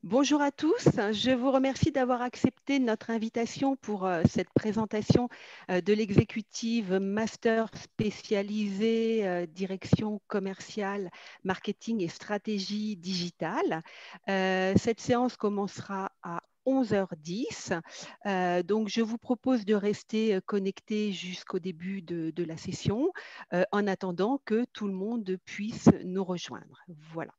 Bonjour à tous, je vous remercie d'avoir accepté notre invitation pour cette présentation de l'exécutive master spécialisée direction commerciale, marketing et stratégie digitale. Cette séance commencera à 11h10. Donc, je vous propose de rester connecté jusqu'au début de la session en attendant que tout le monde puisse nous rejoindre. Voilà.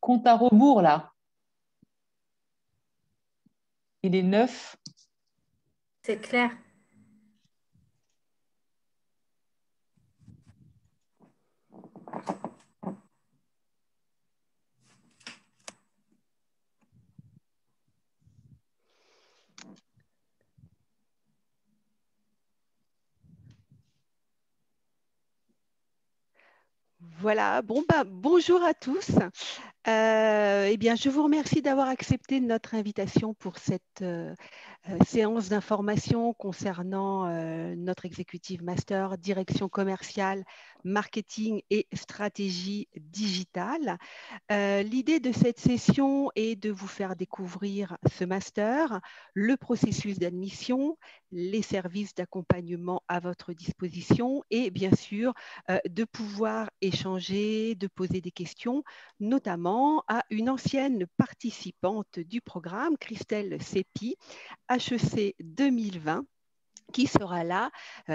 Compte à rebours, là. Il est 9. C'est clair. Voilà, bon, bonjour à tous. Eh bien, je vous remercie d'avoir accepté notre invitation pour cette séance d'information concernant notre executive master, direction commerciale, marketing et stratégie digitale. L'idée de cette session est de vous faire découvrir ce master, le processus d'admission, les services d'accompagnement à votre disposition et bien sûr de pouvoir échanger, de poser des questions, notamment à une ancienne participante du programme, Christelle Sepi, HEC 2020, qui sera là,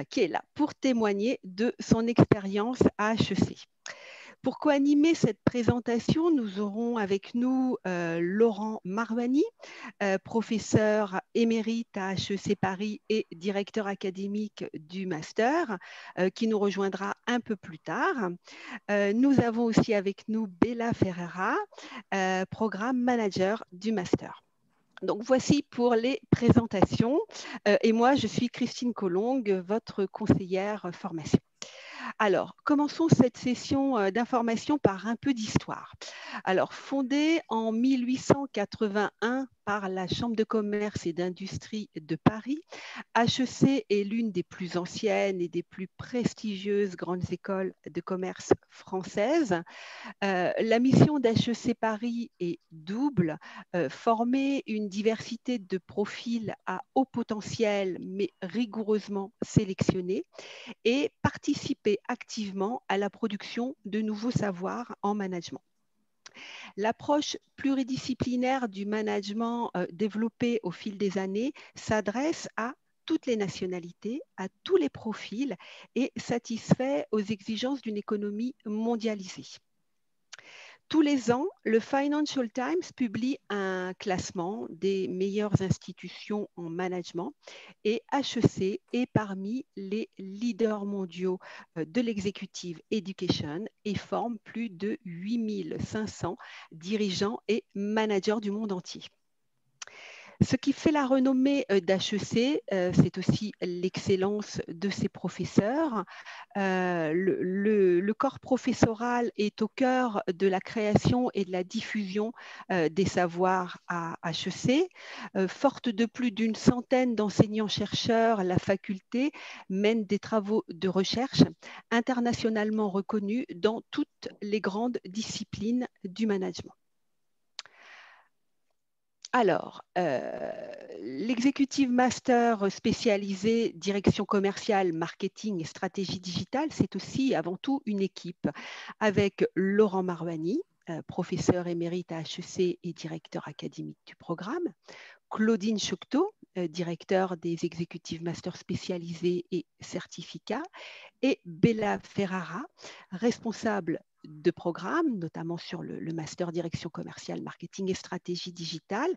qui est là pour témoigner de son expérience à HEC. Pour co-animer cette présentation, nous aurons avec nous Laurent Marwani, professeur émérite à HEC Paris et directeur académique du master, qui nous rejoindra un peu plus tard. Nous avons aussi avec nous Bella Ferreira, programme manager du master. Donc, voici pour les présentations. Et moi, je suis Christine Collongue, votre conseillère formation. Alors, commençons cette session d'information par un peu d'histoire. Alors, fondée en 1881 par la Chambre de commerce et d'industrie de Paris, HEC est l'une des plus anciennes et des plus prestigieuses grandes écoles de commerce françaises. La mission d'HEC Paris est double, former une diversité de profils à haut potentiel mais rigoureusement sélectionnés et participer activement à la production de nouveaux savoirs en management. L'approche pluridisciplinaire du management développée au fil des années s'adresse à toutes les nationalités, à tous les profils et satisfait aux exigences d'une économie mondialisée. Tous les ans, le Financial Times publie un classement des meilleures institutions en management et HEC est parmi les leaders mondiaux de l'executive education et forme plus de 8500 dirigeants et managers du monde entier. Ce qui fait la renommée d'HEC, c'est aussi l'excellence de ses professeurs. Le corps professoral est au cœur de la création et de la diffusion des savoirs à HEC. Forte de plus d'une centaine d'enseignants-chercheurs, la faculté mène des travaux de recherche internationalement reconnus dans toutes les grandes disciplines du management. Alors, l'Executive Master spécialisé direction commerciale, marketing et stratégie digitale, c'est aussi avant tout une équipe avec Laurent Marouani, professeur émérite à HEC et directeur académique du programme, Claudine Chocteau, directeur des Executive Masters spécialisés et certificats, et Bella Ferrara, responsable de programme, notamment sur le master direction commerciale, marketing et stratégie digitale,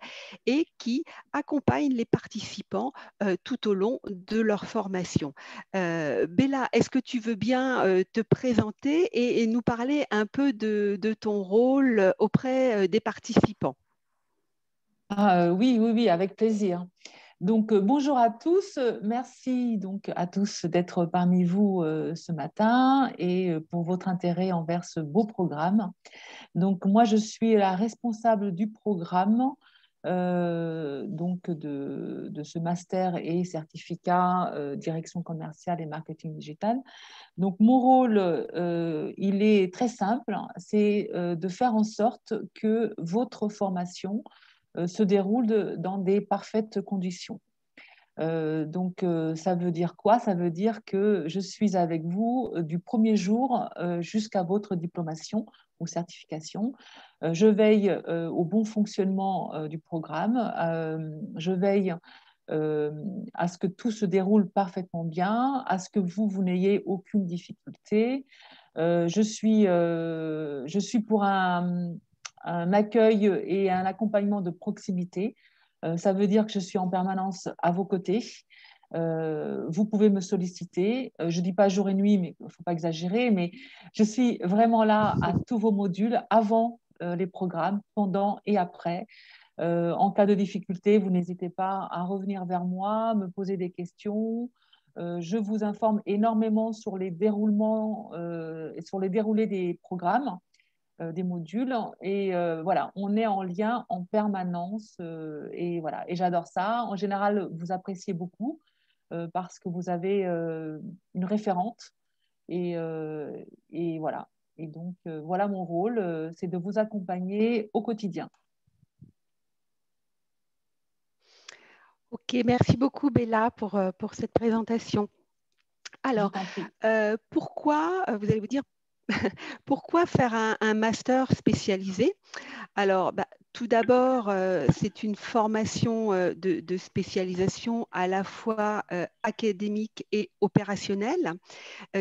et qui accompagne les participants tout au long de leur formation. Bella, est-ce que tu veux bien te présenter et nous parler un peu de ton rôle auprès des participants? Oui, avec plaisir. Donc, bonjour à tous. Merci donc à tous d'être parmi vous ce matin et pour votre intérêt envers ce beau programme. Donc, moi, je suis la responsable du programme donc de ce master et certificat direction commerciale et marketing digital. Donc, mon rôle, il est très simple, c'est de faire en sorte que votre formation se déroule dans des parfaites conditions. Donc, ça veut dire quoi? Ça veut dire que je suis avec vous du premier jour jusqu'à votre diplomation ou certification. Je veille au bon fonctionnement du programme. Je veille à ce que tout se déroule parfaitement bien, à ce que vous n'ayez aucune difficulté. Je suis pour un accueil et un accompagnement de proximité. Ça veut dire que je suis en permanence à vos côtés. Vous pouvez me solliciter. Je ne dis pas jour et nuit, mais il ne faut pas exagérer, mais je suis vraiment là à tous vos modules, avant les programmes, pendant et après. En cas de difficulté, vous n'hésitez pas à revenir vers moi, me poser des questions. Je vous informe énormément sur les déroulements et sur les déroulés des programmes, des modules. Et voilà, on est en lien en permanence. Et voilà, et j'adore ça. En général, vous appréciez beaucoup parce que vous avez une référente. Et voilà. Et donc, voilà mon rôle, c'est de vous accompagner au quotidien. Ok, merci beaucoup Bella pour cette présentation. Alors, pourquoi, vous allez vous dire, pourquoi faire un master spécialisé? Alors, tout d'abord, c'est une formation de spécialisation à la fois académique et opérationnelle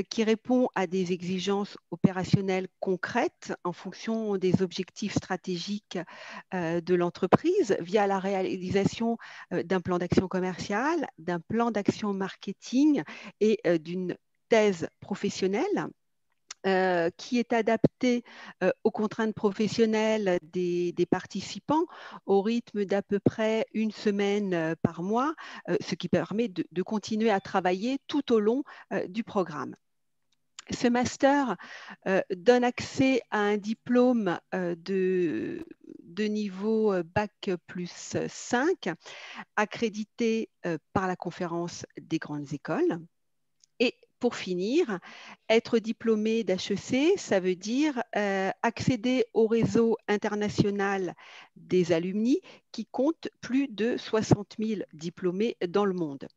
qui répond à des exigences opérationnelles concrètes en fonction des objectifs stratégiques de l'entreprise via la réalisation d'un plan d'action commerciale, d'un plan d'action marketing et d'une thèse professionnelle. Qui est adapté aux contraintes professionnelles des participants au rythme d'à peu près une semaine par mois, ce qui permet de continuer à travailler tout au long du programme. Ce master donne accès à un diplôme de niveau Bac plus 5, accrédité par la conférence des grandes écoles. Et pour finir, être diplômé d'HEC, ça veut dire accéder au réseau international des alumni qui compte plus de 60 000 diplômés dans le monde.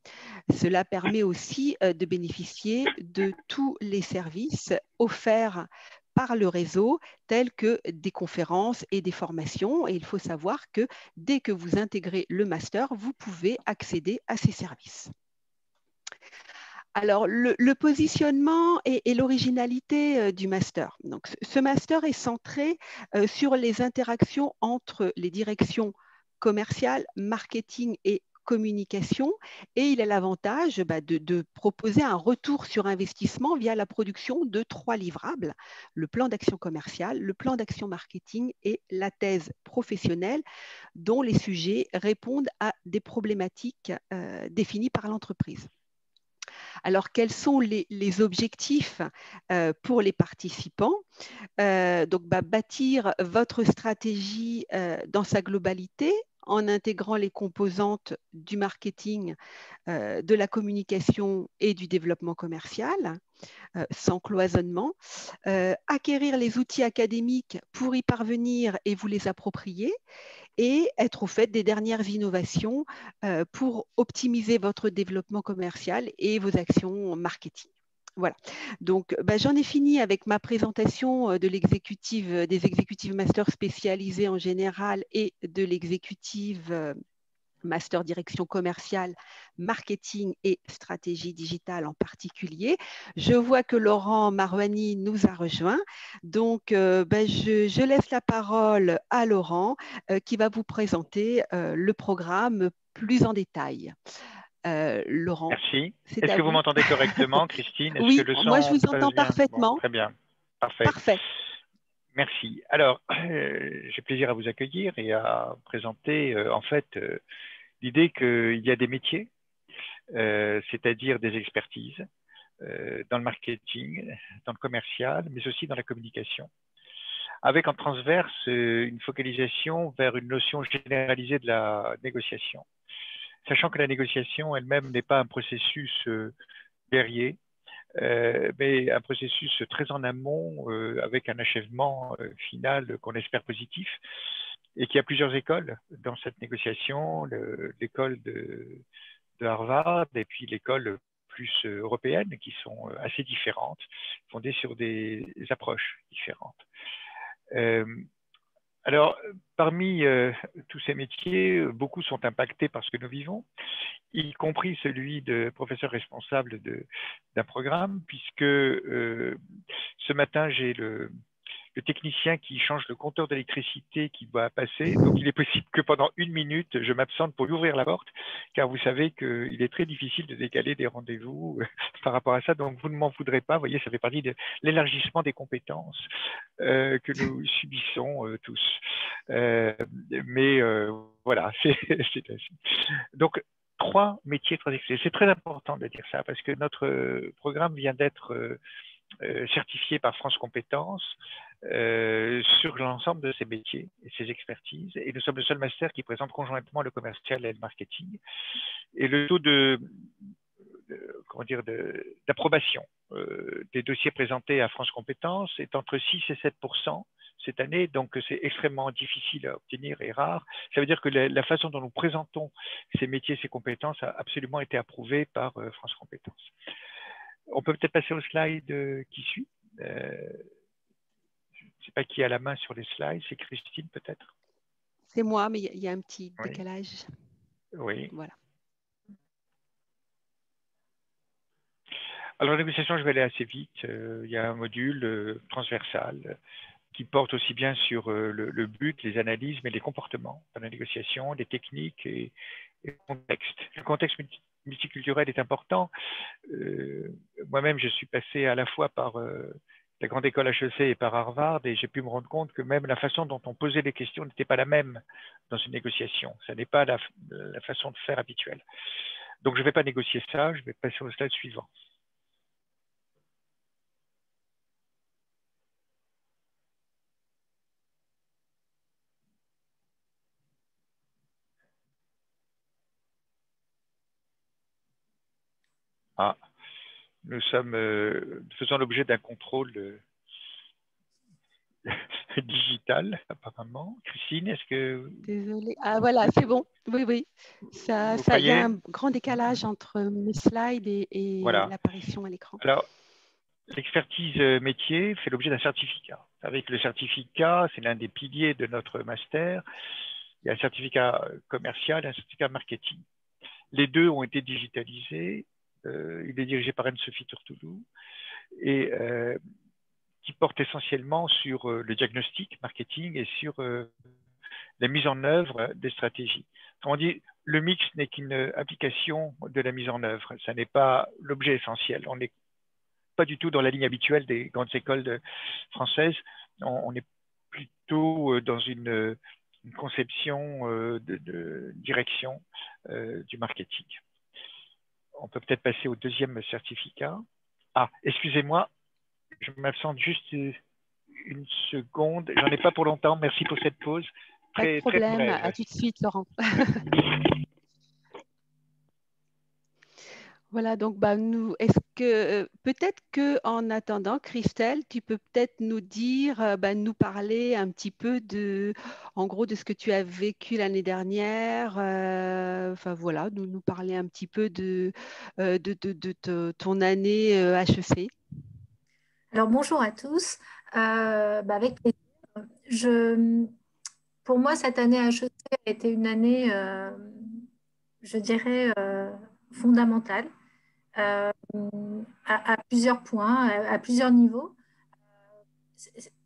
Cela permet aussi de bénéficier de tous les services offerts par le réseau, tels que des conférences et des formations. Et il faut savoir que dès que vous intégrez le master, vous pouvez accéder à ces services. Alors, le positionnement et l'originalité du master. Donc, ce master est centré sur les interactions entre les directions commerciales, marketing et communication, et il a l'avantage de proposer un retour sur investissement via la production de 3 livrables: le plan d'action commerciale, le plan d'action marketing et la thèse professionnelle, dont les sujets répondent à des problématiques définies par l'entreprise. Alors, quels sont les objectifs pour les participants? Donc, bâtir votre stratégie dans sa globalité en intégrant les composantes du marketing, de la communication et du développement commercial, sans cloisonnement. Acquérir les outils académiques pour y parvenir et vous les approprier, et être au fait des dernières innovations pour optimiser votre développement commercial et vos actions marketing. Voilà. Donc, j'en ai fini avec ma présentation de l'exécutive, des exécutives masters spécialisés en général et de l'exécutive master direction commerciale, marketing et stratégie digitale en particulier. Je vois que Laurent Marouani nous a rejoint. Donc, je laisse la parole à Laurent qui va vous présenter le programme plus en détail. Laurent, Merci. c'est Est-ce à que vous vous. m'entendez correctement, Christine? Est-ce que Oui, le moi je son vous passe entends bien? Bon, parfaitement. très bien. Parfait. Parfait. Merci. Alors, j'ai plaisir à vous accueillir et à présenter en fait l'idée qu'il y a des métiers, c'est-à-dire des expertises dans le marketing, dans le commercial, mais aussi dans la communication, avec en transverse une focalisation vers une notion généralisée de la négociation, sachant que la négociation elle-même n'est pas un processus guerrier, mais un processus très en amont avec un achèvement final qu'on espère positif, et qui a plusieurs écoles dans cette négociation, l'école de Harvard et puis l'école plus européenne, qui sont assez différentes, fondées sur des approches différentes. Alors, parmi tous ces métiers, beaucoup sont impactés par ce que nous vivons, y compris celui de professeur responsable d'un programme, puisque ce matin, j'ai le technicien qui change le compteur d'électricité qui va passer. Donc, il est possible que pendant 1 minute, je m'absente pour lui ouvrir la porte, car vous savez qu'il est très difficile de décaler des rendez-vous par rapport à ça. Donc, vous ne m'en voudrez pas. Vous voyez, ça fait partie de l'élargissement des compétences que nous subissons tous. Mais voilà, c'est ainsi. Donc, 3 métiers, 3 expertises. C'est très important de dire ça, parce que notre programme vient d'être certifié par France Compétences sur l'ensemble de ces métiers et ces expertises. Et nous sommes le seul master qui présente conjointement le commercial et le marketing. Et le taux d'approbation des dossiers présentés à France Compétences est entre 6 et 7% cette année, donc c'est extrêmement difficile à obtenir et rare. Ça veut dire que la façon dont nous présentons ces métiers, ces compétences a absolument été approuvée par France Compétences. On peut peut-être passer au slide qui suit. Je ne sais pas qui a la main sur les slides, c'est Christine peut-être? C'est moi, mais il y a un petit décalage. Oui. Voilà. Alors, la négociation, je vais aller assez vite. Il y a un module transversal qui porte aussi bien sur le but, les analyses, mais les comportements dans la négociation, les techniques et le contexte. Le contexte multiculturel est important. Moi-même, je suis passé à la fois par la grande école HEC et par Harvard, et j'ai pu me rendre compte que même la façon dont on posait les questions n'était pas la même dans une négociation. Ça n'est pas la façon de faire habituelle. Donc, je ne vais pas négocier ça, je vais passer au slide suivant. Ah, nous sommes faisant l'objet d'un contrôle digital, apparemment. Christine, est-ce que... Désolée. Ah voilà, c'est bon. Oui, oui. Il y a un grand décalage entre mes slides et voilà. l'apparition à l'écran. Alors, l'expertise métier fait l'objet d'un certificat. Avec le certificat, c'est l'un des piliers de notre master. Il y a un certificat commercial et un certificat marketing. Les deux ont été digitalisés il est dirigé par Anne-Sophie Turtoulou et qui porte essentiellement sur le diagnostic marketing et sur la mise en œuvre des stratégies. On dit le mix n'est qu'une application de la mise en œuvre. Ça n'est pas l'objet essentiel. On n'est pas du tout dans la ligne habituelle des grandes écoles françaises. On est plutôt dans une conception de direction du marketing. On peut peut-être passer au deuxième certificat. Ah, excusez-moi, je m'absente juste une seconde. J'en ai pas pour longtemps. Merci pour cette pause. Pas de problème. À tout de suite, Laurent. Voilà, donc nous, est-ce que peut-être qu'en attendant, Christelle, tu peux peut-être nous dire, nous parler un petit peu en gros, de ce que tu as vécu l'année dernière. Enfin voilà, nous parler un petit peu de ton année HEC. Alors, bonjour à tous. Avec plaisir. Pour moi, cette année HEC a été une année, je dirais, fondamentale à plusieurs points, à plusieurs niveaux.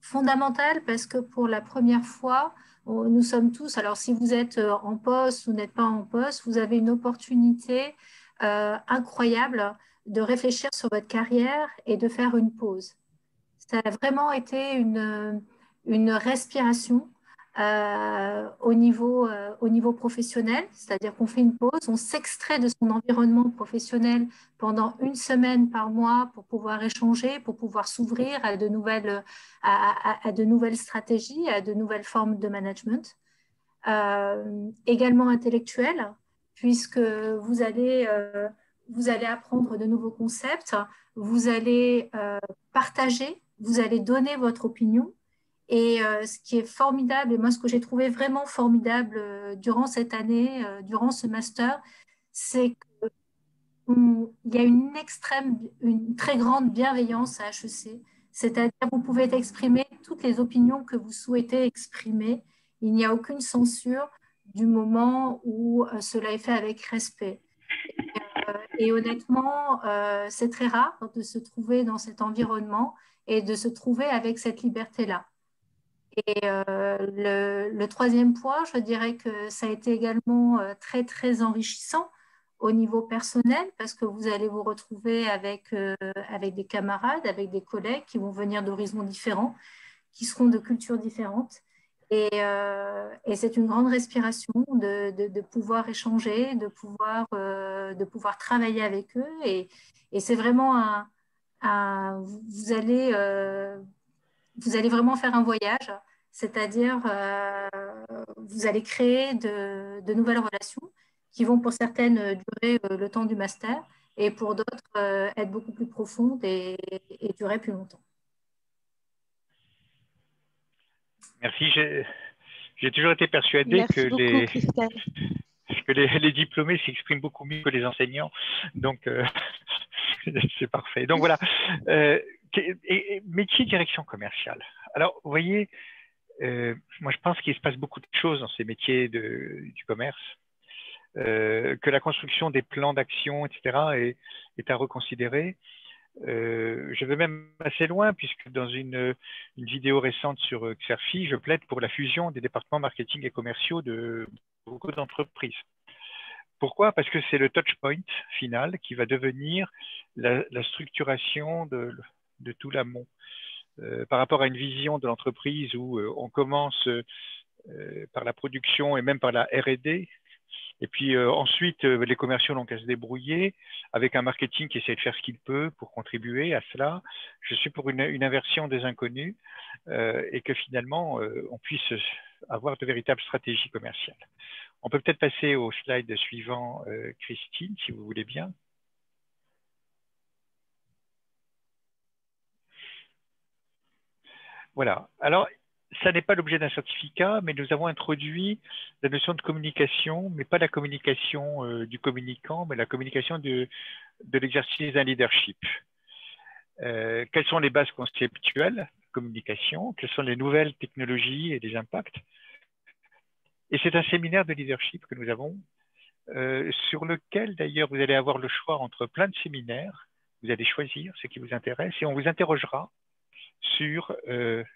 Fondamentale parce que pour la première fois, nous sommes tous, alors si vous êtes en poste ou n'êtes pas en poste, vous avez une opportunité incroyable de réfléchir sur votre carrière et de faire une pause. Ça a vraiment été une respiration au niveau professionnel, c'est-à-dire qu'on fait une pause, on s'extrait de son environnement professionnel pendant une semaine par mois pour pouvoir échanger, pour pouvoir s'ouvrir à de nouvelles stratégies, à de nouvelles formes de management. Également intellectuel, puisque vous allez apprendre de nouveaux concepts, vous allez partager, vous allez donner votre opinion. Et ce qui est formidable, et moi ce que j'ai trouvé vraiment formidable durant cette année, durant ce master, c'est qu'il y a une très grande bienveillance à HEC. C'est-à-dire que vous pouvez exprimer toutes les opinions que vous souhaitez exprimer. Il n'y a aucune censure du moment où cela est fait avec respect. Et honnêtement, c'est très rare de se trouver dans cet environnement et de se trouver avec cette liberté-là. Et le troisième point, je dirais que ça a été également très, très enrichissant au niveau personnel parce que vous allez vous retrouver avec des camarades, avec des collègues qui vont venir d'horizons différents, qui seront de cultures différentes. Et c'est une grande respiration de pouvoir échanger, de pouvoir travailler avec eux. Et c'est vraiment vous allez vraiment faire un voyage, c'est-à-dire vous allez créer de nouvelles relations qui vont pour certaines durer le temps du master et pour d'autres être beaucoup plus profondes et durer plus longtemps. Merci. J'ai toujours été persuadé que les diplômés s'expriment beaucoup mieux que les enseignants. Donc, c'est parfait. Donc, voilà. Métier direction commerciale. Alors, vous voyez, moi, je pense qu'il se passe beaucoup de choses dans ces métiers du commerce, que la construction des plans d'action, etc., est à reconsidérer. Je vais même assez loin puisque dans une vidéo récente sur Xerfi, je plaide pour la fusion des départements marketing et commerciaux de beaucoup d'entreprises. Pourquoi? Parce que c'est le touch point final qui va devenir la structuration de tout l'amont. Par rapport à une vision de l'entreprise où on commence par la production et même par la R&D, et puis ensuite, les commerciaux n'ont qu'à se débrouiller avec un marketing qui essaie de faire ce qu'il peut pour contribuer à cela. Je suis pour une inversion des inconnus et que finalement, on puisse avoir de véritables stratégies commerciales. On peut peut-être passer au slide suivant, Christine, si vous voulez bien. Voilà. Alors, ça n'est pas l'objet d'un certificat, mais nous avons introduit la notion de communication, mais pas la communication du communicant, mais la communication de l'exercice d'un leadership. Quelles sont les bases conceptuelles de communication? Quelles sont les nouvelles technologies et les impacts? Et c'est un séminaire de leadership que nous avons sur lequel d'ailleurs vous allez avoir le choix entre plein de séminaires. Vous allez choisir ce qui vous intéresse et on vous interrogera sur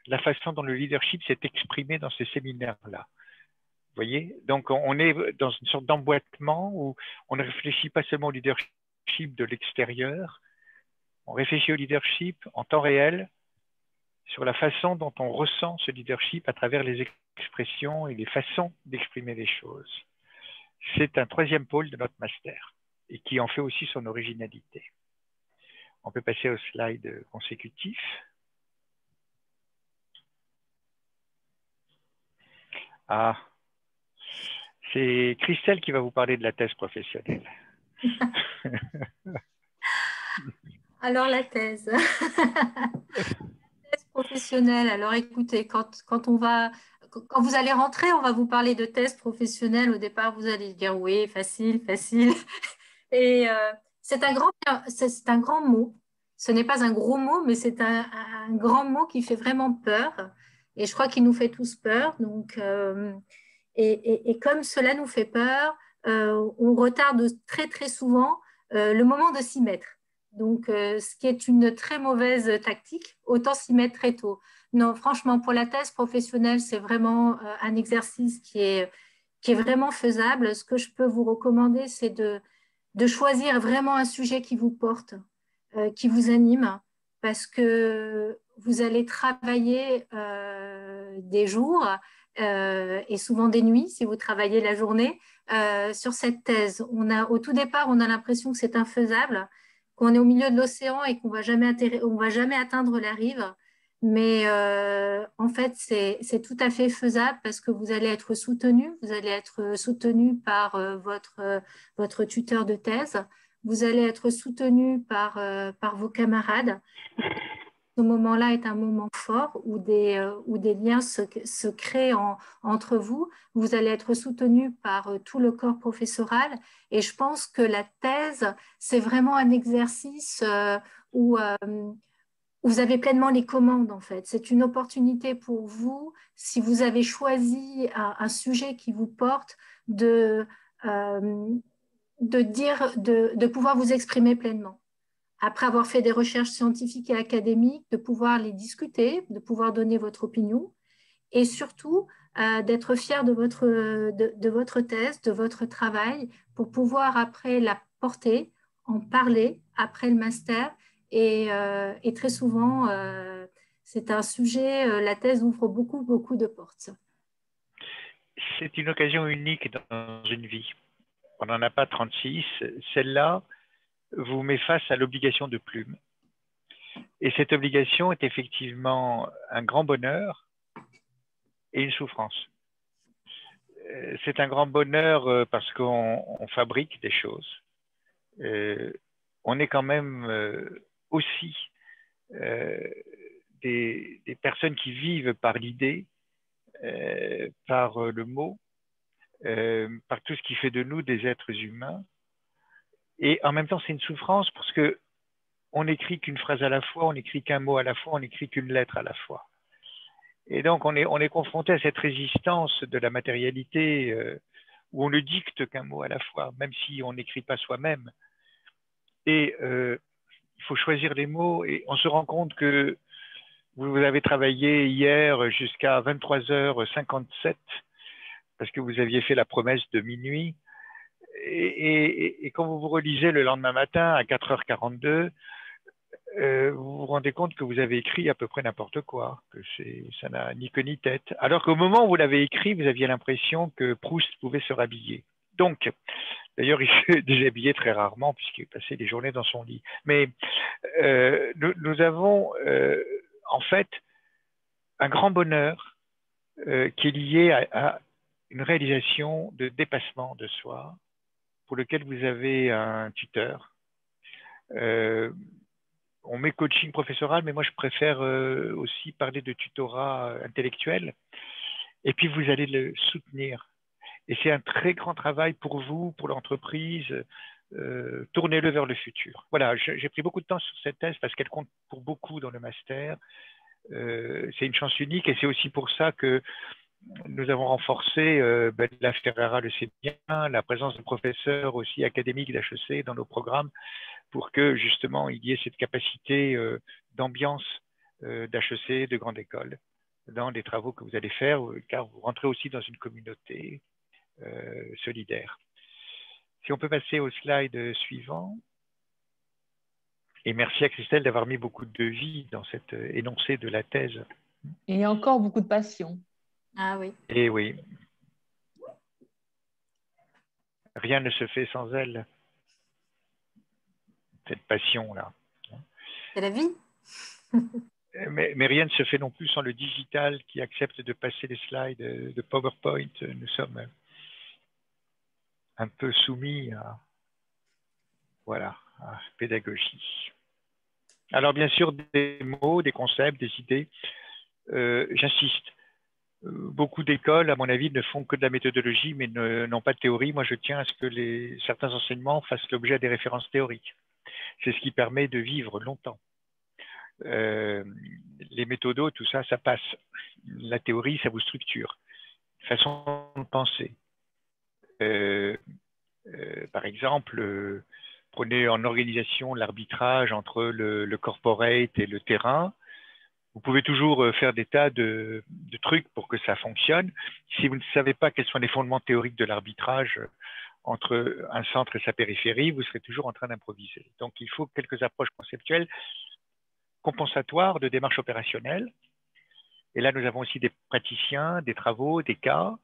la façon dont le leadership s'est exprimé dans ces séminaires-là. Vous voyez? Donc, on est dans une sorte d'emboîtement où on ne réfléchit pas seulement au leadership de l'extérieur, on réfléchit au leadership en temps réel sur la façon dont on ressent ce leadership à travers les expressions et les façons d'exprimer les choses. C'est un troisième pôle de notre master et qui en fait aussi son originalité. On peut passer au slide consécutif. Ah, c'est Christelle qui va vous parler de la thèse professionnelle. Alors, la thèse. Thèse professionnelle. Alors, écoutez, quand vous allez rentrer, on va vous parler de thèse professionnelle. Au départ, vous allez dire oui, facile, facile. Et c'est un grand mot. Ce n'est pas un gros mot, mais c'est un grand mot qui fait vraiment peur. Et je crois qu'il nous fait tous peur. Donc, et comme cela nous fait peur, on retarde très, très souvent le moment de s'y mettre. Donc, ce qui est une très mauvaise tactique, autant s'y mettre très tôt. Non, franchement, pour la thèse professionnelle, c'est vraiment un exercice qui est vraiment faisable. Ce que je peux vous recommander, c'est de choisir vraiment un sujet qui vous porte, qui vous anime, parce que vous allez travailler des jours et souvent des nuits si vous travaillez la journée sur cette thèse. Au tout départ, on a l'impression que c'est infaisable, qu'on est au milieu de l'océan et qu'on va jamais atteindre la rive. Mais en fait, c'est tout à fait faisable parce que vous allez être soutenu par votre tuteur de thèse, vous allez être soutenu par vos camarades. Ce moment-là est un moment fort où des liens se créent entre vous. Vous allez être soutenu par tout le corps professoral. Et je pense que la thèse, c'est vraiment un exercice où vous avez pleinement les commandes, en fait. C'est une opportunité pour vous, si vous avez choisi un sujet qui vous porte, de pouvoir vous exprimer pleinement. Après avoir fait des recherches scientifiques et académiques, de pouvoir les discuter, de pouvoir donner votre opinion et surtout d'être fier de votre thèse, de votre travail pour pouvoir après la porter, en parler après le master et très souvent, c'est un sujet, la thèse ouvre beaucoup, beaucoup de portes. C'est une occasion unique dans une vie. On n'en a pas 36. Celle-là vous met face à l'obligation de plume. Et cette obligation est effectivement un grand bonheur et une souffrance. C'est un grand bonheur parce qu'on fabrique des choses. On est quand même aussi des personnes qui vivent par l'idée, par le mot, par tout ce qui fait de nous des êtres humains. Et en même temps, c'est une souffrance parce que on n'écrit qu'une phrase à la fois, on n'écrit qu'un mot à la fois, on n'écrit qu'une lettre à la fois. Et donc, on est confronté à cette résistance de la matérialité où on ne dicte qu'un mot à la fois, même si on n'écrit pas soi-même. Et il faut choisir les mots et on se rend compte que vous avez travaillé hier jusqu'à 23h57 parce que vous aviez fait la promesse de minuit. Et quand vous vous relisez le lendemain matin à 4h42, vous vous rendez compte que vous avez écrit à peu près n'importe quoi, que ça n'a ni queue ni tête. Alors qu'au moment où vous l'avez écrit, vous aviez l'impression que Proust pouvait se rhabiller. Donc, d'ailleurs, il se déshabillait très rarement puisqu'il passait des journées dans son lit. Mais nous avons en fait un grand bonheur qui est lié à une réalisation de dépassement de soi pour lequel vous avez un tuteur. On met coaching professoral, mais moi je préfère aussi parler de tutorat intellectuel. Et puis vous allez le soutenir. Et c'est un très grand travail pour vous, pour l'entreprise. Tournez-le vers le futur. Voilà, j'ai pris beaucoup de temps sur cette thèse parce qu'elle compte pour beaucoup dans le master. C'est une chance unique et c'est aussi pour ça que nous avons renforcé, la Ferrara le sait bien, la présence de professeurs aussi académiques d'HEC dans nos programmes pour que justement il y ait cette capacité d'ambiance d'HEC, de grande école, dans les travaux que vous allez faire, car vous rentrez aussi dans une communauté solidaire. Si on peut passer au slide suivant. Et merci à Christelle d'avoir mis beaucoup de vie dans cet énoncé de la thèse. Et encore beaucoup de passion. Ah oui. Et oui. Rien ne se fait sans elle. Cette passion-là. C'est la vie. Mais rien ne se fait non plus sans le digital qui accepte de passer les slides de PowerPoint. Nous sommes un peu soumis à, voilà, à pédagogie. Alors bien sûr, des mots, des concepts, des idées. J'insiste. Beaucoup d'écoles, à mon avis, ne font que de la méthodologie, mais n'ont pas de théorie. Moi, je tiens à ce que certains enseignements fassent l'objet des références théoriques. C'est ce qui permet de vivre longtemps. Les méthodos, tout ça, ça passe. La théorie, ça vous structure. Façon de penser. Par exemple, prenez en organisation l'arbitrage entre le corporate et le terrain. Vous pouvez toujours faire des tas de trucs pour que ça fonctionne. Si vous ne savez pas quels sont les fondements théoriques de l'arbitrage entre un centre et sa périphérie, vous serez toujours en train d'improviser. Donc, il faut quelques approches conceptuelles compensatoires de démarches opérationnelles. Et là, nous avons aussi des praticiens, des travaux, des cas,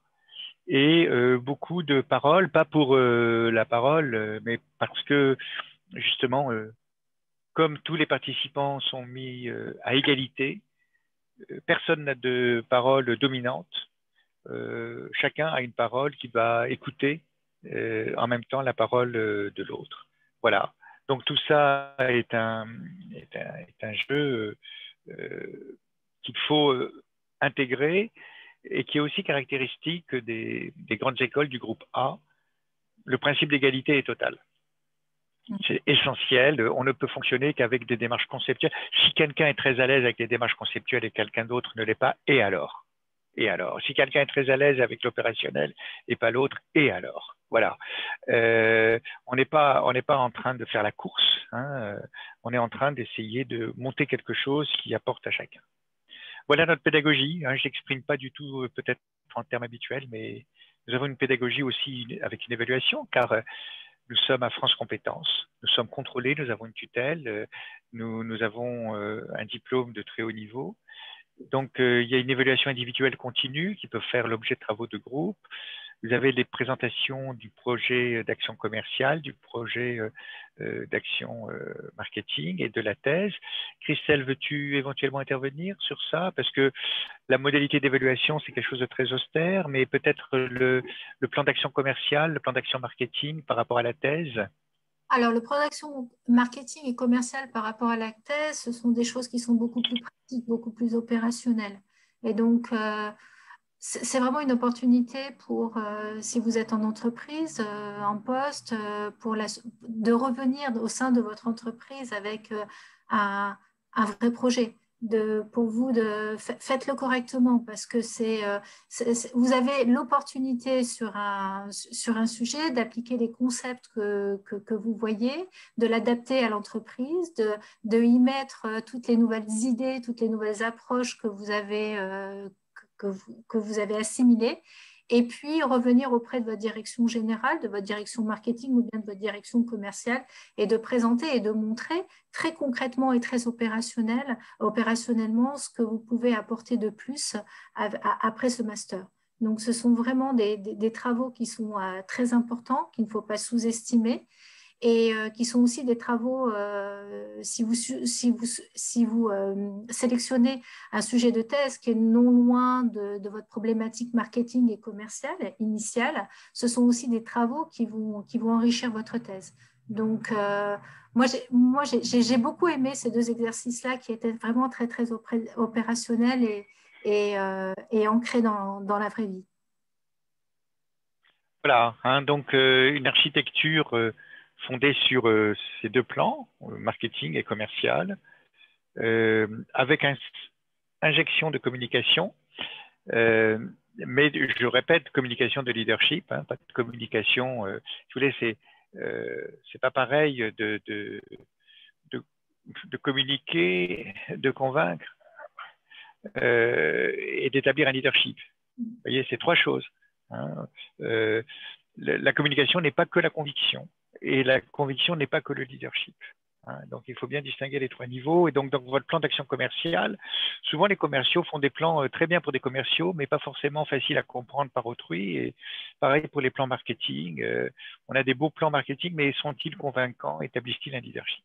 et beaucoup de paroles, pas pour la parole, mais parce que, justement, comme tous les participants sont mis à égalité, personne n'a de parole dominante. Chacun a une parole qui va écouter en même temps la parole de l'autre. Voilà. Donc tout ça est un jeu qu'il faut intégrer et qui est aussi caractéristique des grandes écoles du groupe A. Le principe d'égalité est total. C'est essentiel. On ne peut fonctionner qu'avec des démarches conceptuelles. Si quelqu'un est très à l'aise avec les démarches conceptuelles et quelqu'un d'autre ne l'est pas, et alors? Et alors? Si quelqu'un est très à l'aise avec l'opérationnel et pas l'autre, et alors? Voilà. On n'est pas en train de faire la course. Hein. On est en train d'essayer de monter quelque chose qui apporte à chacun. Voilà notre pédagogie. Hein. Je n'exprime pas du tout peut-être en termes habituels, mais nous avons une pédagogie aussi avec une évaluation, car nous sommes à France Compétences, nous sommes contrôlés, nous avons une tutelle, nous avons un diplôme de très haut niveau. Donc, il y a une évaluation individuelle continue qui peut faire l'objet de travaux de groupe. Vous avez les présentations du projet d'action commerciale, du projet d'action marketing et de la thèse. Christelle, veux-tu éventuellement intervenir sur ça? Parce que la modalité d'évaluation, c'est quelque chose de très austère, mais peut-être le plan d'action commerciale, le plan d'action marketing par rapport à la thèse. Alors, le plan d'action marketing et commercial par rapport à la thèse, ce sont des choses qui sont beaucoup plus pratiques, beaucoup plus opérationnelles. Et donc, c'est vraiment une opportunité pour, si vous êtes en entreprise, en poste, de revenir au sein de votre entreprise avec un vrai projet. Pour vous, faites-le correctement parce que vous avez l'opportunité sur un sujet d'appliquer les concepts que vous voyez, de l'adapter à l'entreprise, de y mettre toutes les nouvelles idées, toutes les nouvelles approches que vous avez assimilées, et puis revenir auprès de votre direction générale, de votre direction marketing ou bien de votre direction commerciale et de présenter et de montrer très concrètement et très opérationnellement ce que vous pouvez apporter de plus après ce master. Donc, ce sont vraiment des travaux qui sont très importants, qu'il ne faut pas sous-estimer, et qui sont aussi des travaux, si vous sélectionnez un sujet de thèse qui est non loin de votre problématique marketing et commerciale initiale, ce sont aussi des travaux qui vont enrichir votre thèse. Donc, moi, j'ai beaucoup aimé ces deux exercices-là qui étaient vraiment très, très opérationnels et ancrés dans la vraie vie. Voilà, hein, donc une architecture fondée sur ces deux plans, marketing et commercial, avec injection de communication. mais je répète, communication de leadership, hein, pas de communication. Si vous voulez, c'est pas pareil de communiquer, de convaincre et d'établir un leadership. Vous voyez, c'est trois choses. Hein. La communication n'est pas que la conviction et la conviction n'est pas que le leadership. Hein. Donc, il faut bien distinguer les trois niveaux. Et donc, dans votre plan d'action commerciale, souvent les commerciaux font des plans très bien pour des commerciaux, mais pas forcément faciles à comprendre par autrui. Et pareil pour les plans marketing. On a des beaux plans marketing, mais sont-ils convaincants? Établissent-ils un leadership?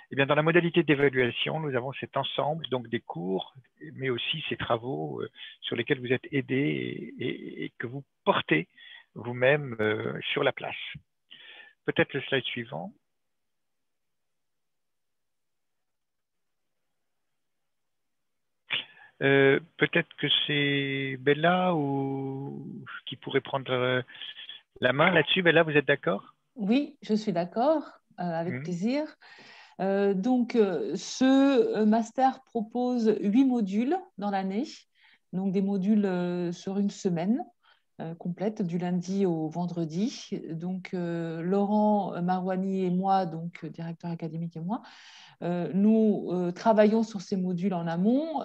Eh bien, dans la modalité d'évaluation, nous avons cet ensemble, donc des cours, mais aussi ces travaux sur lesquels vous êtes aidés et que vous portez vous-même sur la place. Peut-être le slide suivant. Peut-être que c'est Bella qui pourrait prendre la main là-dessus. Bella, vous êtes d'accord? Oui, je suis d'accord, avec plaisir. Ce master propose 8 modules dans l'année, donc des modules sur une semaine complète, du lundi au vendredi. Donc, Laurent Marouani et moi, donc directeur académique et moi, nous travaillons sur ces modules en amont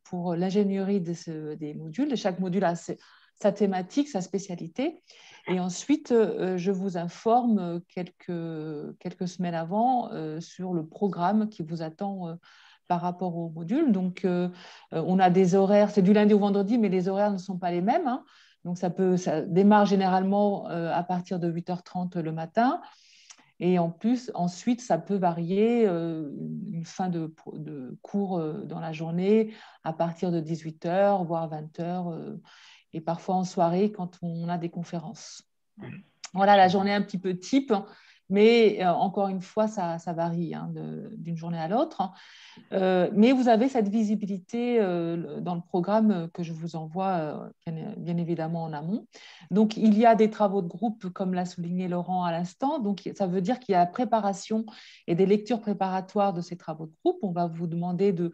pour l'ingénierie des modules. Chaque module a sa thématique, sa spécialité. Et ensuite, je vous informe quelques semaines avant sur le programme qui vous attend par rapport au module. Donc, on a des horaires, c'est du lundi au vendredi, mais les horaires ne sont pas les mêmes. Hein. Donc, ça démarre généralement à partir de 8h30 le matin. Et en plus, ensuite, ça peut varier une fin de cours dans la journée à partir de 18h, voire 20h, et parfois en soirée quand on a des conférences. Voilà la journée un petit peu type, mais encore une fois, ça varie hein, d'une journée à l'autre. Mais vous avez cette visibilité dans le programme que je vous envoie, bien évidemment, en amont. Donc, il y a des travaux de groupe, comme l'a souligné Laurent à l'instant. Donc, ça veut dire qu'il y a préparation et des lectures préparatoires de ces travaux de groupe. On va vous demander de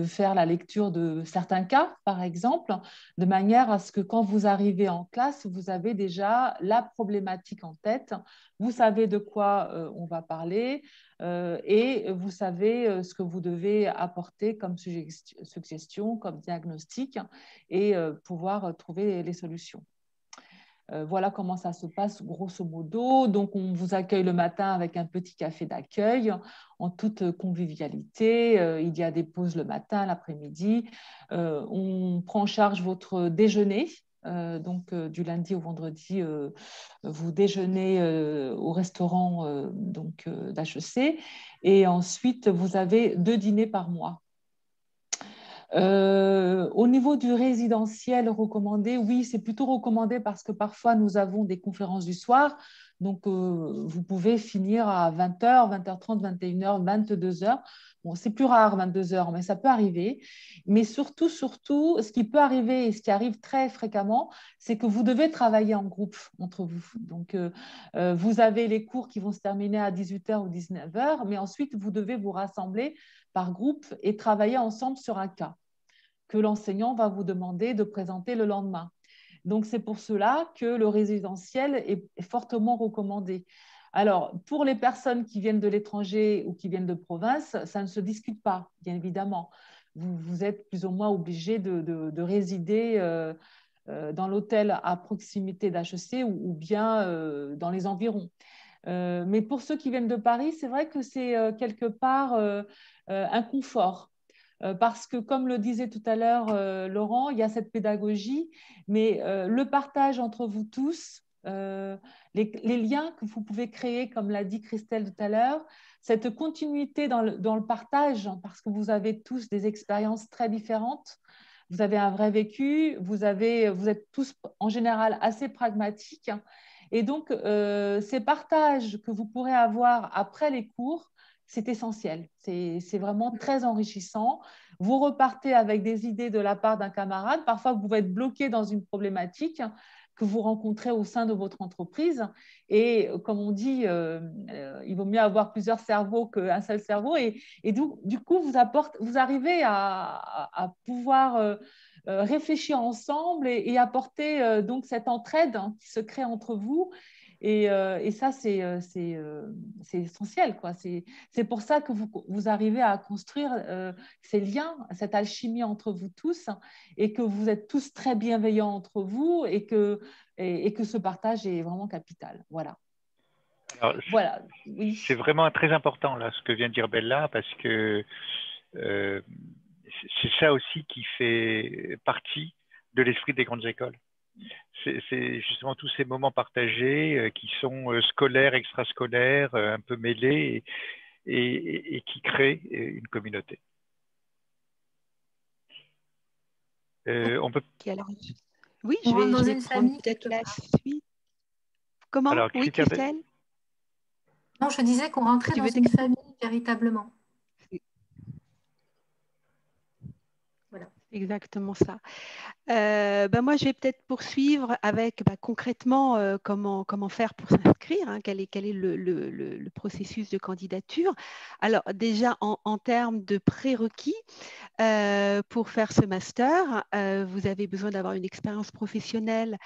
faire la lecture de certains cas, par exemple, de manière à ce que quand vous arrivez en classe, vous avez déjà la problématique en tête, vous savez de quoi on va parler et vous savez ce que vous devez apporter comme suggestion, comme diagnostic et pouvoir trouver les solutions. Voilà comment ça se passe grosso modo. Donc, on vous accueille le matin avec un petit café d'accueil en toute convivialité. Il y a des pauses le matin, l'après-midi. On prend en charge votre déjeuner. Donc, du lundi au vendredi, vous déjeunez au restaurant d'HEC. Et ensuite, vous avez 2 dîners par mois. Au niveau du résidentiel recommandé, oui, c'est plutôt recommandé parce que parfois nous avons des conférences du soir. Donc, vous pouvez finir à 20h, 20h30, 21h, 22h. Bon, c'est plus rare 22h, mais ça peut arriver. Mais surtout, ce qui peut arriver et ce qui arrive très fréquemment, c'est que vous devez travailler en groupe entre vous. Donc, vous avez les cours qui vont se terminer à 18h ou 19h, mais ensuite, vous devez vous rassembler par groupe et travailler ensemble sur un cas que l'enseignant va vous demander de présenter le lendemain. Donc, c'est pour cela que le résidentiel est fortement recommandé. Alors, pour les personnes qui viennent de l'étranger ou qui viennent de province, ça ne se discute pas, bien évidemment. Vous êtes plus ou moins obligé de résider dans l'hôtel à proximité d'HEC ou bien dans les environs. Mais pour ceux qui viennent de Paris, c'est vrai que c'est quelque part un confort. Parce que, comme le disait tout à l'heure Laurent, il y a cette pédagogie, mais le partage entre vous tous, les liens que vous pouvez créer, comme l'a dit Christelle tout à l'heure, cette continuité dans le partage, parce que vous avez tous des expériences très différentes, vous avez un vrai vécu, vous êtes tous en général assez pragmatiques. Et donc, ces partages que vous pourrez avoir après les cours, c'est essentiel. C'est vraiment très enrichissant. Vous repartez avec des idées de la part d'un camarade. Parfois, vous pouvez être bloqué dans une problématique que vous rencontrez au sein de votre entreprise. Et comme on dit, il vaut mieux avoir plusieurs cerveaux qu'un seul cerveau. Et du coup, vous arrivez à pouvoir réfléchir ensemble et apporter donc cette entraide qui se crée entre vous. Et ça, c'est essentiel, quoi. C'est pour ça que vous arrivez à construire ces liens, cette alchimie entre vous tous, et que vous êtes tous très bienveillants entre vous, et que ce partage est vraiment capital. Voilà. Alors, voilà. Oui. C'est vraiment très important, là, ce que vient de dire Bella, parce que c'est ça aussi qui fait partie de l'esprit des grandes écoles. C'est justement tous ces moments partagés qui sont scolaires, extrascolaires, un peu mêlés et qui créent une communauté. On peut... Alors, oui, je vais prendre peut-être la suite. Comment? Alors, oui, Christelle? Non, je disais qu'on rentrait dans une famille véritablement. Voilà. Exactement ça. Moi, je vais peut-être poursuivre avec concrètement comment faire pour s'inscrire, hein, quel est le processus de candidature. Alors déjà, en termes de prérequis, pour faire ce master, vous avez besoin d'avoir une expérience professionnelle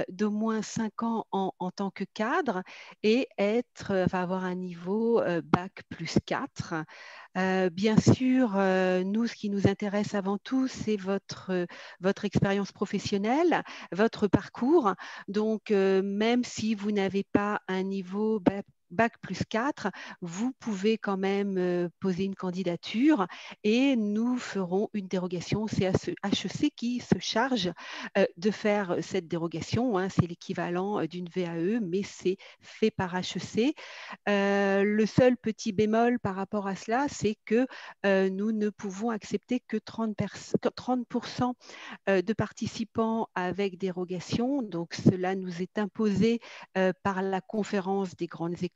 d'au moins 5 ans en tant que cadre et avoir un niveau Bac plus 4. Bien sûr, nous, ce qui nous intéresse avant tout, c'est votre expérience professionnelle, votre parcours. Donc, même si vous n'avez pas un niveau Bac plus 4, vous pouvez quand même poser une candidature et nous ferons une dérogation au HEC qui se charge de faire cette dérogation. Hein, c'est l'équivalent d'une VAE, mais c'est fait par HEC. Le seul petit bémol par rapport à cela, c'est que nous ne pouvons accepter que 30% de participants avec dérogation. Donc, cela nous est imposé par la conférence des grandes écoles.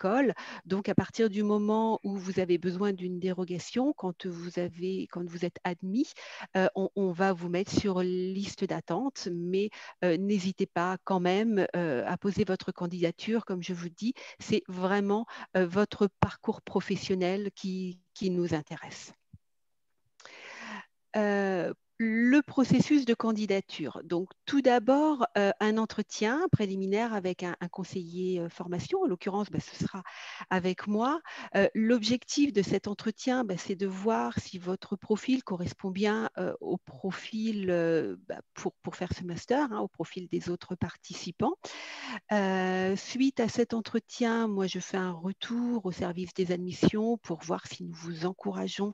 Donc, à partir du moment où vous avez besoin d'une dérogation, quand vous êtes admis, on va vous mettre sur liste d'attente, mais n'hésitez pas quand même à poser votre candidature. Comme je vous dis, c'est vraiment votre parcours professionnel qui nous intéresse. Le processus de candidature. Donc, tout d'abord, un entretien préliminaire avec un conseiller formation. En l'occurrence, ce sera avec moi. L'objectif de cet entretien, c'est de voir si votre profil correspond bien au profil pour faire ce master, hein, au profil des autres participants. Suite à cet entretien, moi, je fais un retour au service des admissions pour voir si nous vous encourageons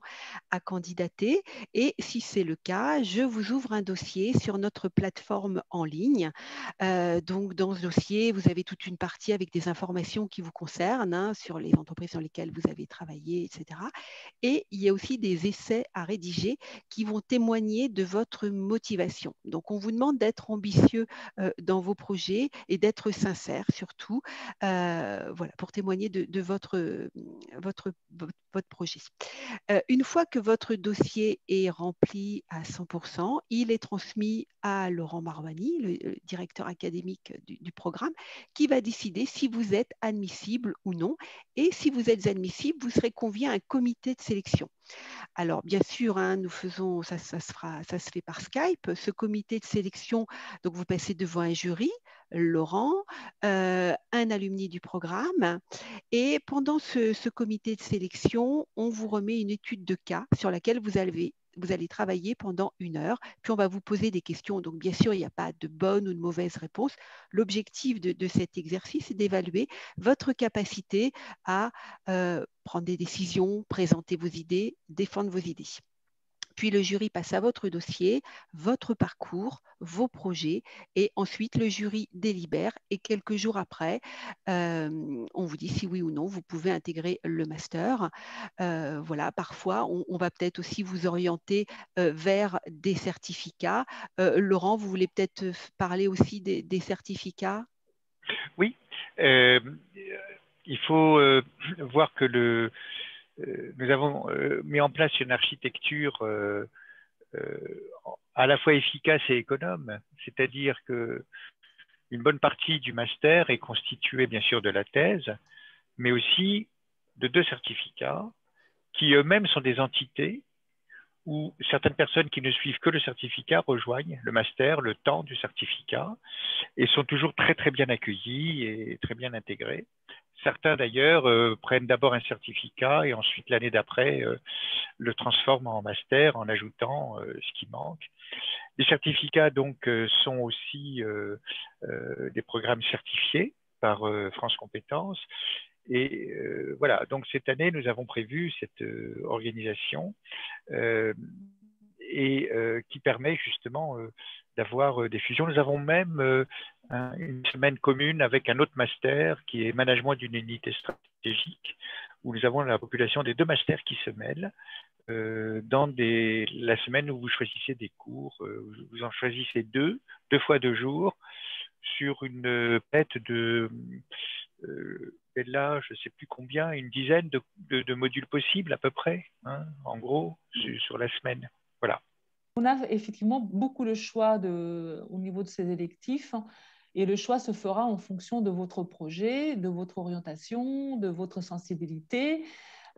à candidater. Et si c'est le cas, je vous ouvre un dossier sur notre plateforme en ligne. Donc, dans ce dossier, vous avez toute une partie avec des informations qui vous concernent, hein, sur les entreprises dans lesquelles vous avez travaillé, etc. Et il y a aussi des essais à rédiger qui vont témoigner de votre motivation. Donc, on vous demande d'être ambitieux dans vos projets et d'être sincère surtout, voilà, pour témoigner de votre projet. Une fois que votre dossier est rempli à 100%, il est transmis à Laurent Marouani, le directeur académique du programme, qui va décider si vous êtes admissible ou non. Et si vous êtes admissible, vous serez convié à un comité de sélection. Alors, bien sûr, hein, nous faisons, ça se fait par Skype. Ce comité de sélection, donc vous passez devant un jury, Laurent, un alumni du programme. Et pendant ce comité de sélection, on vous remet une étude de cas sur laquelle vous allez travailler pendant 1 heure, puis on va vous poser des questions. Donc, bien sûr, il n'y a pas de bonne ou de mauvaise réponse. L'objectif de cet exercice est d'évaluer votre capacité à prendre des décisions, présenter vos idées, défendre vos idées. Puis le jury passe à votre dossier, votre parcours, vos projets, et ensuite le jury délibère. Et quelques jours après, on vous dit si oui ou non vous pouvez intégrer le master. Voilà, parfois on va peut-être aussi vous orienter vers des certificats. Laurent, vous voulez peut-être parler aussi des certificats? Oui, il faut voir que nous avons mis en place une architecture à la fois efficace et économe, c'est-à-dire que une bonne partie du master est constituée bien sûr de la thèse, mais aussi de 2 certificats qui eux-mêmes sont des entités où certaines personnes qui ne suivent que le certificat rejoignent le master le temps du certificat et sont toujours très très bien accueillis et très bien intégrés. Certains d'ailleurs prennent d'abord un certificat et ensuite l'année d'après le transforment en master en ajoutant ce qui manque. Les certificats donc sont aussi des programmes certifiés par France Compétences. Et voilà, donc cette année, nous avons prévu cette organisation qui permet justement d'avoir des fusions. Nous avons même une semaine commune avec un autre master qui est management d'une unité stratégique, où nous avons la population des deux masters qui se mêlent dans la semaine où vous choisissez des cours. Vous en choisissez deux fois 2 jours, sur une palette de là, je ne sais plus combien, une dizaine de modules possibles à peu près, hein, en gros, sur la semaine. Voilà. On a effectivement beaucoup le choix au niveau de ces électifs, et le choix se fera en fonction de votre projet, de votre orientation, de votre sensibilité,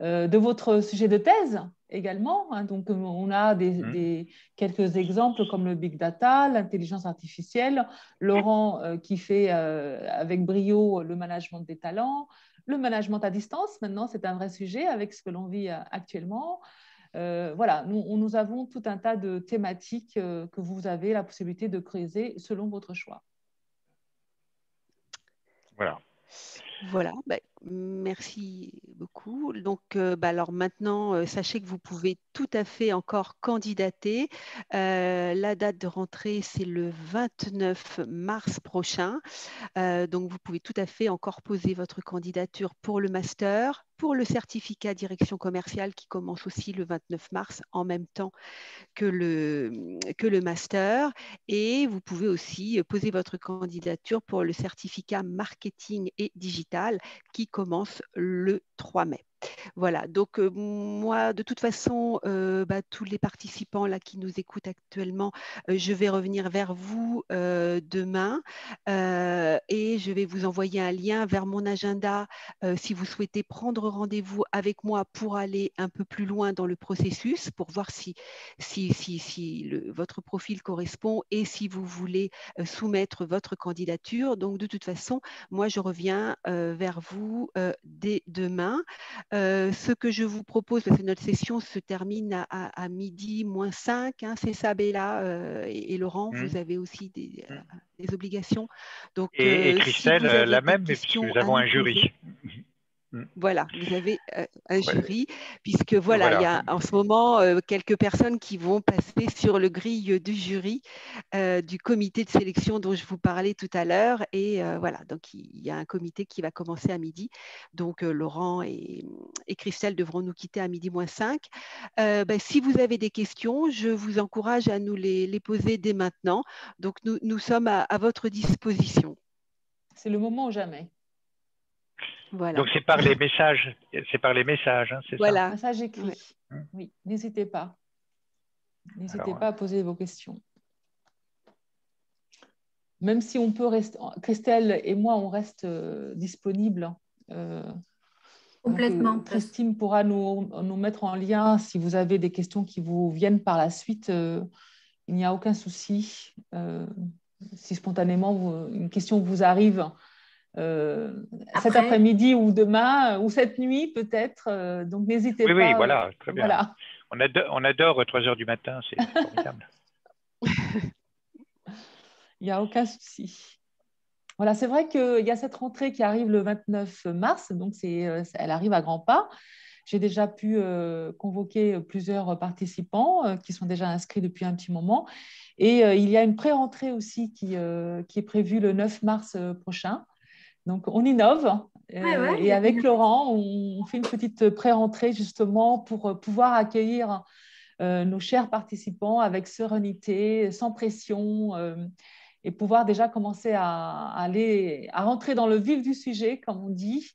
de votre sujet de thèse également. Hein. Donc, on a quelques exemples comme le big data, l'intelligence artificielle, Laurent qui fait avec brio le management des talents, le management à distance. Maintenant, c'est un vrai sujet avec ce que l'on vit actuellement. Voilà, nous avons tout un tas de thématiques que vous avez la possibilité de creuser selon votre choix. Voilà. Voilà, merci beaucoup. Donc, alors maintenant, sachez que vous pouvez tout à fait encore candidater. La date de rentrée, c'est le 29 mars prochain. Donc, vous pouvez tout à fait encore poser votre candidature pour le master, pour le certificat direction commerciale qui commence aussi le 29 mars en même temps que le master. Et vous pouvez aussi poser votre candidature pour le certificat marketing et digital qui commence le 3 mai. Voilà, donc moi, de toute façon, tous les participants là, qui nous écoutent actuellement, je vais revenir vers vous demain et je vais vous envoyer un lien vers mon agenda si vous souhaitez prendre rendez-vous avec moi pour aller un peu plus loin dans le processus, pour voir si votre profil correspond et si vous voulez soumettre votre candidature. Donc, de toute façon, moi, je reviens vers vous dès demain. Ce que je vous propose, parce que notre session se termine à midi moins 5, hein, c'est ça, Béla et Laurent, vous avez aussi des obligations. Donc, Et si Christelle, vous avez la des même, puisque questions nous à avons nous un poser. jury. Voilà, vous avez un Ouais. jury, puisque voilà, il y a en ce moment quelques personnes qui vont passer sur le grille du jury du comité de sélection dont je vous parlais tout à l'heure. Et voilà, donc il y a un comité qui va commencer à midi. Donc Laurent et Christelle devront nous quitter à midi moins 5. Si vous avez des questions, je vous encourage à nous les poser dès maintenant. Donc nous sommes à votre disposition. C'est le moment ou jamais. Voilà. Donc c'est par les messages, hein, c'est Voilà. ça. Message écrit. Ouais. Oui, n'hésitez pas. N'hésitez pas à poser vos questions. Même si on peut rester, Christelle et moi, on reste disponibles. Complètement. Donc, Christine pourra nous mettre en lien si vous avez des questions qui vous viennent par la suite. Il n'y a aucun souci. Si spontanément une question vous arrive cet après-midi ou demain ou cette nuit peut-être, donc n'hésitez pas. Oui, voilà, très bien. Voilà. On adore 3 heures du matin, c'est formidable. Il n'y a aucun souci. Voilà, c'est vrai qu'il y a cette rentrée qui arrive le 29 mars, donc elle arrive à grands pas. J'ai déjà pu convoquer plusieurs participants qui sont déjà inscrits depuis un petit moment. Et il y a une pré-rentrée aussi qui est prévue le 9 mars prochain. Donc, on innove. Et avec Laurent, on fait une petite pré-rentrée justement pour pouvoir accueillir nos chers participants avec sérénité, sans pression, et pouvoir déjà commencer à rentrer dans le vif du sujet, comme on dit,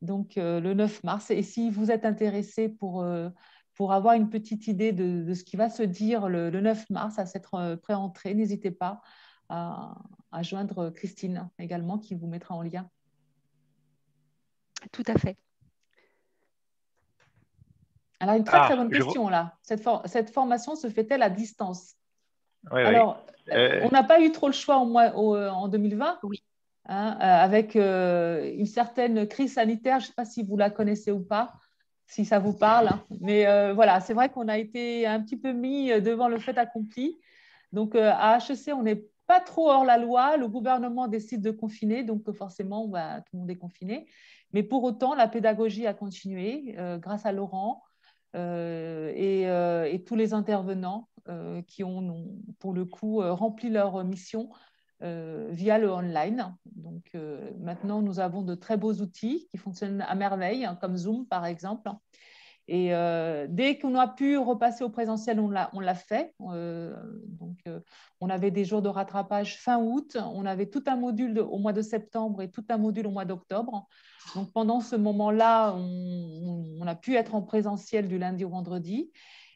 donc le 9 mars. Et si vous êtes intéressé pour avoir une petite idée de ce qui va se dire le 9 mars à cette pré-entrée, n'hésitez pas à joindre Christine également, qui vous mettra en lien. Tout à fait. Alors, une très bonne question là. Cette formation se fait-elle à distance? Alors, on n'a pas eu trop le choix en 2020, oui. Hein, avec une certaine crise sanitaire. Je ne sais pas si vous la connaissez ou pas, si ça vous parle. Hein. Mais voilà, c'est vrai qu'on a été un petit peu mis devant le fait accompli. Donc, à HEC, on n'est pas trop hors la loi. Le gouvernement décide de confiner, donc forcément, tout le monde est confiné. Mais pour autant, la pédagogie a continué grâce à Laurent et tous les intervenants qui ont, pour le coup, rempli leur mission via le online. Donc, maintenant, nous avons de très beaux outils qui fonctionnent à merveille, hein, comme Zoom, par exemple. Et dès qu'on a pu repasser au présentiel, on l'a fait. Donc, on avait des jours de rattrapage fin août. On avait tout un module au mois de septembre et tout un module au mois d'octobre. Donc, pendant ce moment-là, on a pu être en présentiel du lundi au vendredi.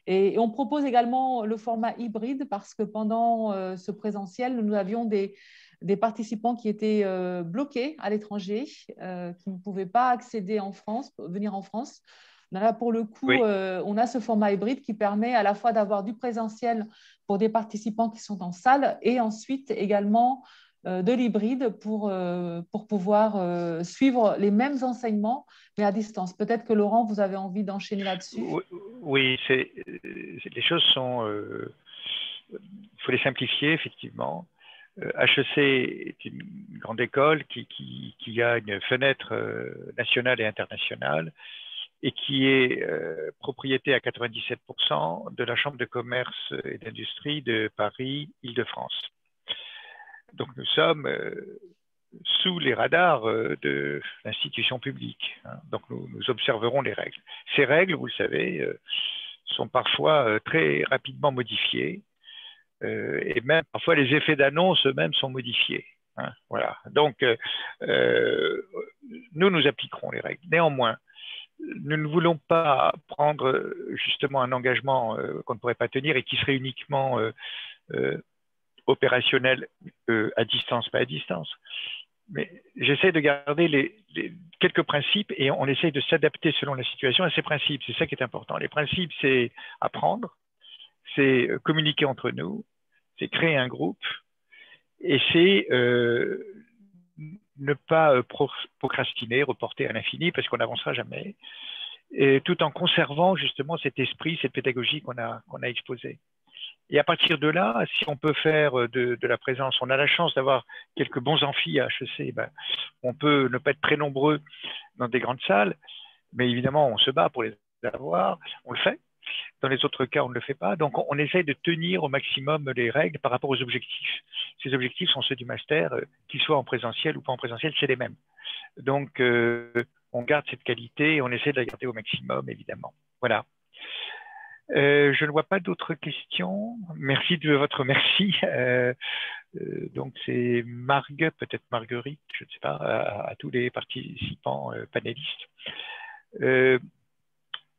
Et on propose également le format hybride parce que pendant ce présentiel, nous avions des participants qui étaient bloqués à l'étranger, qui ne pouvaient pas accéder en France, venir en France. Là, pour le coup, oui. On a ce format hybride qui permet à la fois d'avoir du présentiel pour des participants qui sont en salle et ensuite également de l'hybride pour pouvoir suivre les mêmes enseignements, mais à distance. Peut-être que Laurent, vous avez envie d'enchaîner là-dessus. Oui, les choses sont... il faut les simplifier, effectivement. HEC est une grande école qui a une fenêtre nationale et internationale et qui est propriété à 97% de la Chambre de commerce et d'industrie de Paris-Île-de-France. Donc nous sommes sous les radars de l'institution publique. Hein. Donc nous observerons les règles. Ces règles, vous le savez, sont parfois très rapidement modifiées et même parfois les effets d'annonce eux-mêmes sont modifiés. Hein. Voilà. Donc nous appliquerons les règles. Néanmoins, nous ne voulons pas prendre justement un engagement qu'on ne pourrait pas tenir et qui serait uniquement opérationnel à distance, pas à distance. Mais j'essaie de garder quelques principes et on essaie de s'adapter selon la situation à ces principes. C'est ça qui est important. Les principes, c'est apprendre, c'est communiquer entre nous, c'est créer un groupe et c'est ne pas procrastiner, reporter à l'infini parce qu'on n'avancera jamais, et tout en conservant justement cet esprit, cette pédagogie qu'on a exposée. Et à partir de là, si on peut faire de la présence, on a la chance d'avoir quelques bons amphis à HEC, ben, on peut ne pas être très nombreux dans des grandes salles, mais évidemment, on se bat pour les avoir, on le fait. Dans les autres cas, on ne le fait pas. Donc, on essaye de tenir au maximum les règles par rapport aux objectifs. Ces objectifs sont ceux du master, qu'ils soient en présentiel ou pas en présentiel, c'est les mêmes. Donc, on garde cette qualité et on essaie de la garder au maximum, évidemment. Voilà. Je ne vois pas d'autres questions. Merci de votre merci. Donc, c'est peut-être Marguerite, je ne sais pas, à tous les participants panélistes.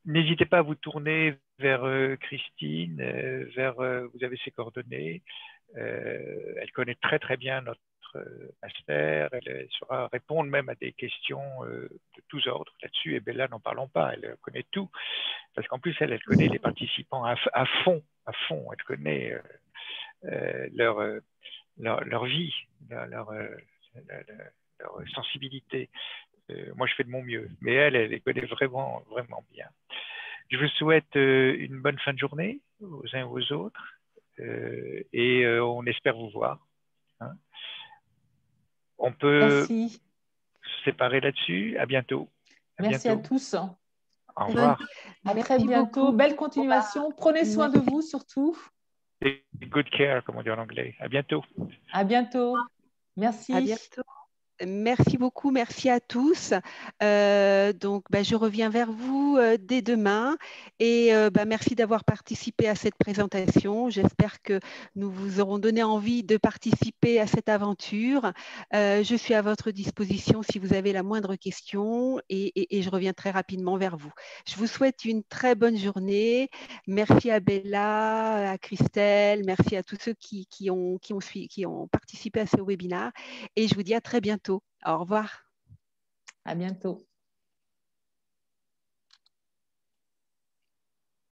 N'hésitez pas à vous tourner vers Christine, vous avez ses coordonnées. Elle connaît très très bien notre master, elle saura répondre même à des questions de tous ordres là-dessus. Et Bella, n'en parlons pas, elle connaît tout, parce qu'en plus elle connaît les participants à fond. Elle connaît leur vie, leur sensibilité. Moi, je fais de mon mieux, mais elle les connaît vraiment, vraiment bien. Je vous souhaite une bonne fin de journée aux uns et aux autres et on espère vous voir. Hein. On peut se séparer là-dessus. À bientôt. Merci à tous. Au revoir. À très bientôt. Beaucoup. Belle continuation. Prenez soin de vous surtout. Take good care, comme on dit en anglais. À bientôt. À bientôt. Merci. À bientôt. Merci beaucoup, merci à tous. Donc, je reviens vers vous dès demain et merci d'avoir participé à cette présentation. J'espère que nous vous aurons donné envie de participer à cette aventure. Je suis à votre disposition si vous avez la moindre question et je reviens très rapidement vers vous. Je vous souhaite une très bonne journée. Merci à Bella, à Christelle, merci à tous ceux qui ont participé à ce webinaire et je vous dis à très bientôt. Au revoir. À bientôt.